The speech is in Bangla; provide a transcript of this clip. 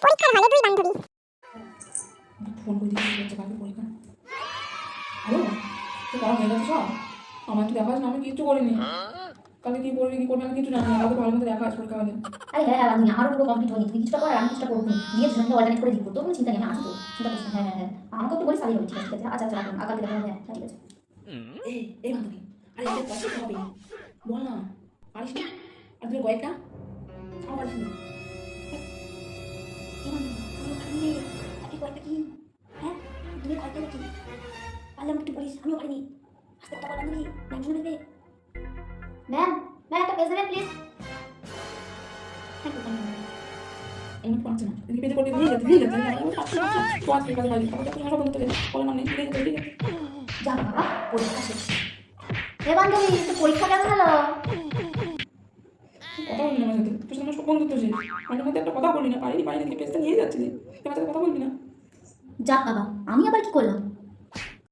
পরীক্ষার হলে দুই বান্ধবী। ফোন করে দিচ্ছি হচ্ছে কাকে পরীক্ষা। হ্যালো, তো পড়া হয়ে গেছে সব? আমার একটু দেখাস না, আমি কিচ্ছু করিনি। কালকে কি করবি কি করবি আমি কিছু জানি না, কালকে ভালো মতো দেখাস পরীক্ষা হলে। আরে হ্যাঁ রানি, আমারও পুরো কমপ্লিট হয়নি, তুই কিছুটা কর আর আমি কিছুটা করবো, দিয়ে দুজনকে অল্টারনেট করে দিব, তোর কোনো চিন্তা নেই, আমি আছি তো, চিন্তা করিস না। হ্যাঁ হ্যাঁ হ্যাঁ, আমাকে একটু বলিস তাহলেই হবে। ঠিক আছে ঠিক আছে, আচ্ছা আচ্ছা রাখুন, আগামী দেখা হবে। হ্যাঁ ঠিক আছে। এই বান্ধবী, আরে এটা কষ্ট হবে, বল না, পারিস না? আর তুই কয়েকটা আমার পারিস না। এই বান্ধবী, আমিও পারিনি রে। তুই কয়েকটা কি? হ্যাঁ তুমি কয়েকটা নাকি পারলাম, একটু বলিস, আমিও পারিনি। আস্তে কথা বল বান্ধবী, ম্যাম শুনে নেবে। ম্যাম, ম্যাম একটা পেজ দেবেন প্লিজ। Thank you. আমি পারছি না, এদিকে পেজে পড়তে দিয়ে যাচ্ছে দিয়ে যাচ্ছে আমি পারছি না। তো আজকে কাজে পারি তারপর তুই হাসা বন্ধ করে বলে নাম নেই দিয়ে যাচ্ছে দিয়ে যাচ্ছে। যা বাবা, পরীক্ষা শেষ। হে বান্ধবী, তো পরীক্ষা কেমন হলো? কথা বলবি না আমার সাথে, তোর সাথে আমার সব বন্ধুত্ব শেষ। মাঝে মধ্যে একটা কথা বলবি না, পারিনি পারিনি, পেজটা নিয়ে যাচ্ছিলি, তুই আমার সাথে কথা বলবি না। যাক বাবা, আমি আবার কি করলাম?